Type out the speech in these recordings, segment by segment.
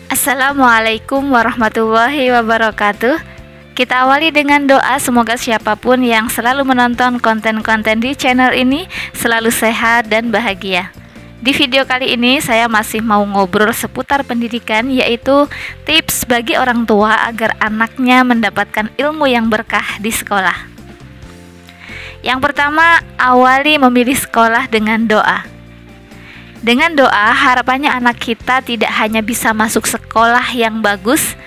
Assalamualaikum warahmatullahi wabarakatuh. Kita awali dengan doa semoga siapapun yang selalu menonton konten-konten di channel ini selalu sehat dan bahagia. Di video kali ini saya masih mau ngobrol seputar pendidikan, yaitu tips bagi orang tua agar anaknya mendapatkan ilmu yang berkah di sekolah. Yang pertama, awali memilih sekolah dengan doa. Dengan doa, harapannya anak kita tidak hanya bisa masuk sekolah yang bagus,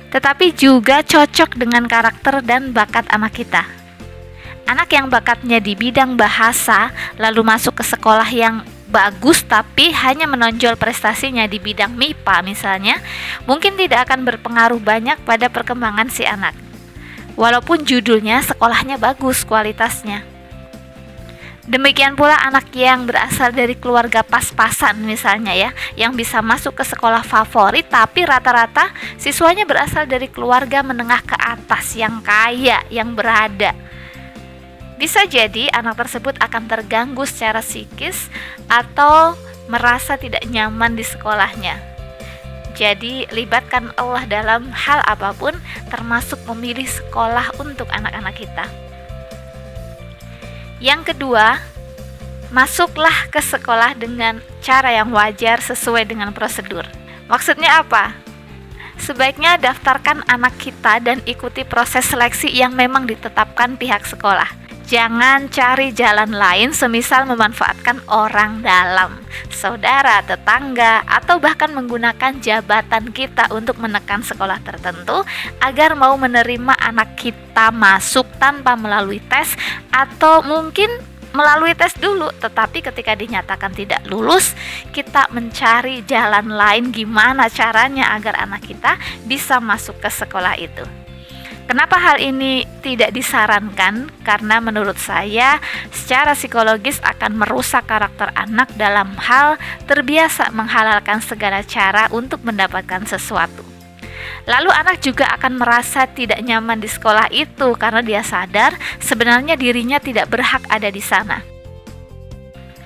tetapi juga cocok dengan karakter dan bakat anak kita. Anak yang bakatnya di bidang bahasa, lalu masuk ke sekolah yang bagus tapi hanya menonjol prestasinya di bidang MIPA misalnya, mungkin tidak akan berpengaruh banyak pada perkembangan si anak. Walaupun judulnya sekolahnya bagus kualitasnya. Demikian pula anak yang berasal dari keluarga pas-pasan misalnya ya, yang bisa masuk ke sekolah favorit tapi rata-rata siswanya berasal dari keluarga menengah ke atas yang kaya, yang berada. Bisa jadi anak tersebut akan terganggu secara psikis atau merasa tidak nyaman di sekolahnya. Jadi libatkan Allah dalam hal apapun, termasuk memilih sekolah untuk anak-anak kita. Yang kedua, masuklah ke sekolah dengan cara yang wajar sesuai dengan prosedur. Maksudnya apa? Sebaiknya daftarkan anak kita dan ikuti proses seleksi yang memang ditetapkan pihak sekolah. Jangan cari jalan lain, semisal memanfaatkan orang dalam, saudara, tetangga, atau bahkan menggunakan jabatan kita untuk menekan sekolah tertentu agar mau menerima anak kita masuk tanpa melalui tes, atau mungkin melalui tes dulu, tetapi ketika dinyatakan tidak lulus, kita mencari jalan lain gimana caranya agar anak kita bisa masuk ke sekolah itu. Kenapa hal ini tidak disarankan? Karena menurut saya secara psikologis akan merusak karakter anak dalam hal terbiasa menghalalkan segala cara untuk mendapatkan sesuatu. Lalu anak juga akan merasa tidak nyaman di sekolah itu karena dia sadar sebenarnya dirinya tidak berhak ada di sana.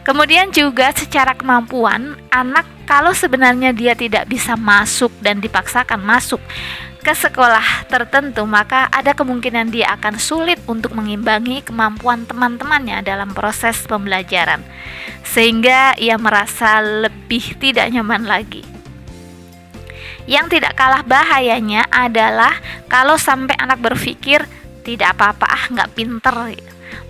Kemudian juga secara kemampuan, anak kalau sebenarnya dia tidak bisa masuk dan dipaksakan masuk ke sekolah tertentu, maka ada kemungkinan dia akan sulit untuk mengimbangi kemampuan teman-temannya dalam proses pembelajaran, sehingga ia merasa lebih tidak nyaman lagi. Yang tidak kalah bahayanya adalah kalau sampai anak berpikir tidak apa-apa, nggak pinter,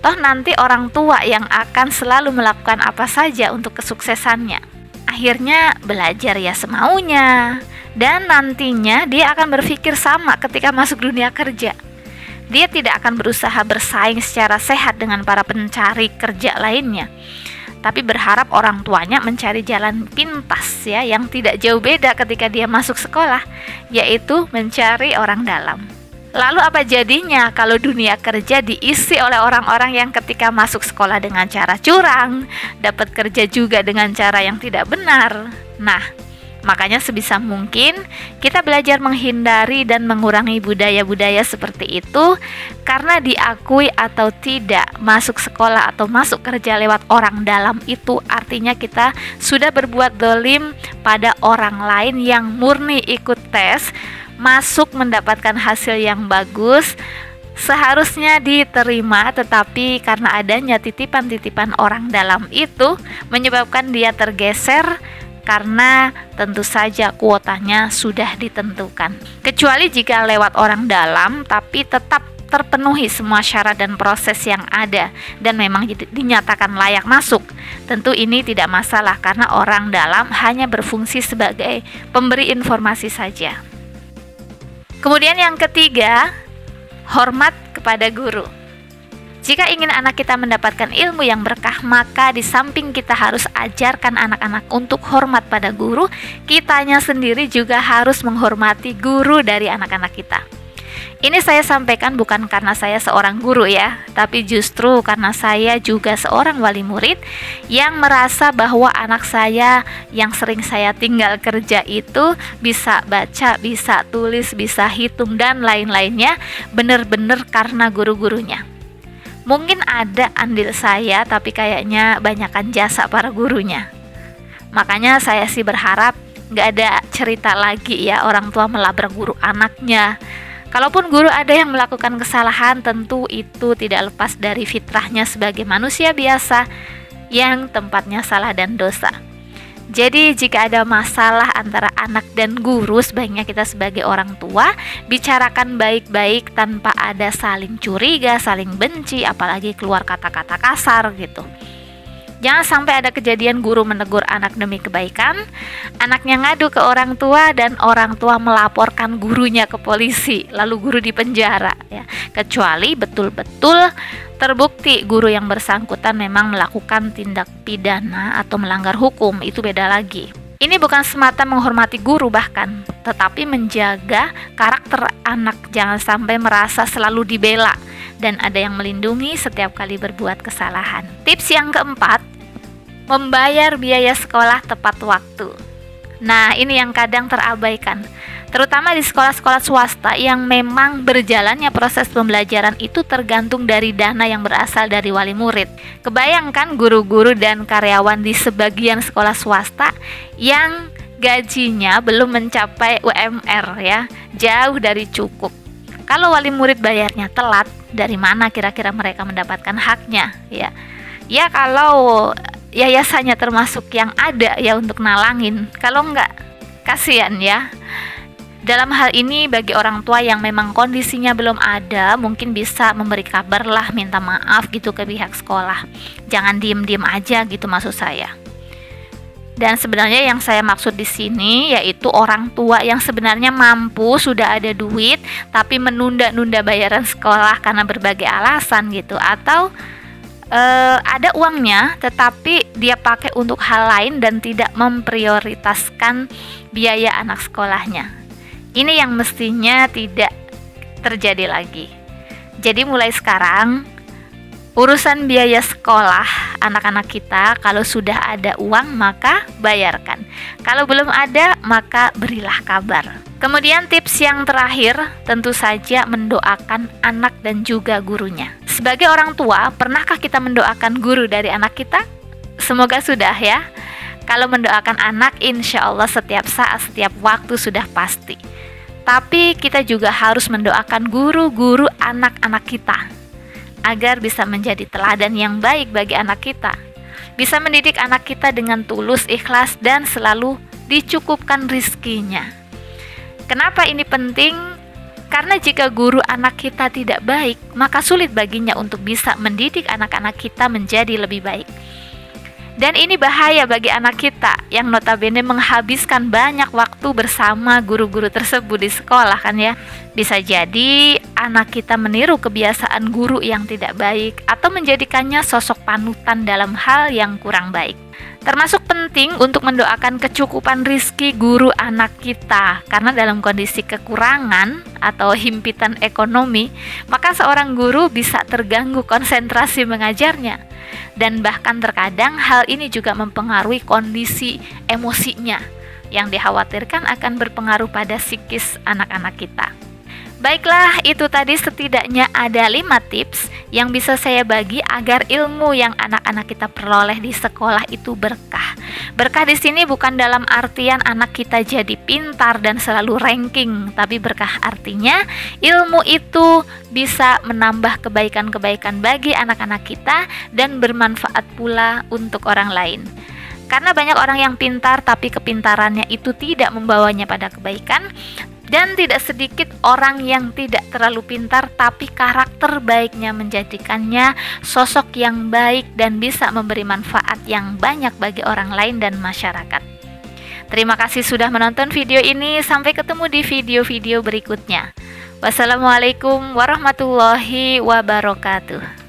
toh nanti orang tua yang akan selalu melakukan apa saja untuk kesuksesannya. Akhirnya belajar ya semaunya, dan nantinya dia akan berpikir sama ketika masuk dunia kerja. Dia tidak akan berusaha bersaing secara sehat dengan para pencari kerja lainnya, tapi berharap orang tuanya mencari jalan pintas ya, yang tidak jauh beda ketika dia masuk sekolah, yaitu mencari orang dalam. Lalu apa jadinya kalau dunia kerja diisi oleh orang-orang yang ketika masuk sekolah dengan cara curang, dapat kerja juga dengan cara yang tidak benar? Nah, makanya sebisa mungkin kita belajar menghindari dan mengurangi budaya-budaya seperti itu, karena diakui atau tidak, masuk sekolah atau masuk kerja lewat orang dalam itu artinya kita sudah berbuat dolim pada orang lain yang murni ikut tes, masuk mendapatkan hasil yang bagus, seharusnya diterima, tetapi karena adanya titipan-titipan orang dalam itu menyebabkan dia tergeser, karena tentu saja kuotanya sudah ditentukan. Kecuali jika lewat orang dalam tapi tetap terpenuhi semua syarat dan proses yang ada dan memang dinyatakan layak masuk, tentu ini tidak masalah karena orang dalam hanya berfungsi sebagai pemberi informasi saja. Kemudian yang ketiga, hormat kepada guru. Jika ingin anak kita mendapatkan ilmu yang berkah, maka di samping kita harus ajarkan anak-anak untuk hormat pada guru, kitanya sendiri juga harus menghormati guru dari anak-anak kita. Ini saya sampaikan bukan karena saya seorang guru ya, tapi justru karena saya juga seorang wali murid yang merasa bahwa anak saya yang sering saya tinggal kerja itu bisa baca, bisa tulis, bisa hitung, dan lain-lainnya benar-benar karena guru-gurunya. Mungkin ada andil saya, tapi kayaknya banyakan jasa para gurunya. Makanya saya sih berharap nggak ada cerita lagi ya orang tua melabrak guru anaknya. Kalaupun guru ada yang melakukan kesalahan, tentu itu tidak lepas dari fitrahnya sebagai manusia biasa yang tempatnya salah dan dosa. Jadi jika ada masalah antara anak dan guru, sebaiknya kita sebagai orang tua bicarakan baik-baik tanpa ada saling curiga, saling benci, apalagi keluar kata-kata kasar gitu. Jangan sampai ada kejadian guru menegur anak demi kebaikan, anaknya ngadu ke orang tua dan orang tua melaporkan gurunya ke polisi, lalu guru dipenjara ya. Kecuali betul-betul terbukti guru yang bersangkutan memang melakukan tindak pidana atau melanggar hukum, itu beda lagi. Ini bukan semata menghormati guru bahkan, tetapi menjaga karakter anak, jangan sampai merasa selalu dibela dan ada yang melindungi setiap kali berbuat kesalahan. Tips yang keempat, membayar biaya sekolah tepat waktu. Nah, ini yang kadang terabaikan, terutama di sekolah-sekolah swasta yang memang berjalannya proses pembelajaran itu tergantung dari dana yang berasal dari wali murid. Kebayangkan guru-guru dan karyawan di sebagian sekolah swasta yang gajinya belum mencapai UMR ya, jauh dari cukup. Kalau wali murid bayarnya telat, dari mana kira-kira mereka mendapatkan haknya ya? Ya kalau yayasannya termasuk yang ada ya untuk nalangin, kalau enggak kasihan ya. Dalam hal ini bagi orang tua yang memang kondisinya belum ada, mungkin bisa memberi kabar lah, minta maaf gitu ke pihak sekolah. Jangan diem-diem aja gitu maksud saya. Dan sebenarnya yang saya maksud di sini yaitu orang tua yang sebenarnya mampu, sudah ada duit, tapi menunda-nunda bayaran sekolah karena berbagai alasan gitu, atau ada uangnya tetapi dia pakai untuk hal lain dan tidak memprioritaskan biaya anak sekolahnya. Ini yang mestinya tidak terjadi lagi. Jadi mulai sekarang urusan biaya sekolah anak-anak kita, kalau sudah ada uang maka bayarkan. Kalau belum ada maka berilah kabar. Kemudian tips yang terakhir, tentu saja mendoakan anak dan juga gurunya. Sebagai orang tua, pernahkah kita mendoakan guru dari anak kita? Semoga sudah ya. Kalau mendoakan anak, insya Allah setiap saat, setiap waktu sudah pasti. Tapi kita juga harus mendoakan guru-guru anak-anak kita, agar bisa menjadi teladan yang baik bagi anak kita. Bisa mendidik anak kita dengan tulus, ikhlas, dan selalu dicukupkan rizkinya. Kenapa ini penting? Karena jika guru anak kita tidak baik, maka sulit baginya untuk bisa mendidik anak-anak kita menjadi lebih baik. Dan ini bahaya bagi anak kita yang notabene menghabiskan banyak waktu bersama guru-guru tersebut di sekolah kan ya. Bisa jadi anak kita meniru kebiasaan guru yang tidak baik atau menjadikannya sosok panutan dalam hal yang kurang baik. Termasuk penting untuk mendoakan kecukupan rizki guru anak kita, karena dalam kondisi kekurangan atau himpitan ekonomi, maka seorang guru bisa terganggu konsentrasi mengajarnya. Dan bahkan terkadang hal ini juga mempengaruhi kondisi emosinya, yang dikhawatirkan akan berpengaruh pada psikis anak-anak kita. Baiklah, itu tadi setidaknya ada 5 tips yang bisa saya bagi agar ilmu yang anak-anak kita peroleh di sekolah itu berkah. Berkah di sini bukan dalam artian anak kita jadi pintar dan selalu ranking, tapi berkah artinya ilmu itu bisa menambah kebaikan-kebaikan bagi anak-anak kita dan bermanfaat pula untuk orang lain. Karena banyak orang yang pintar tapi kepintarannya itu tidak membawanya pada kebaikan, dan tidak sedikit orang yang tidak terlalu pintar tapi karakter baiknya menjadikannya sosok yang baik dan bisa memberi manfaat yang banyak bagi orang lain dan masyarakat. Terima kasih sudah menonton video ini. Sampai ketemu di video-video berikutnya. Wassalamualaikum warahmatullahi wabarakatuh.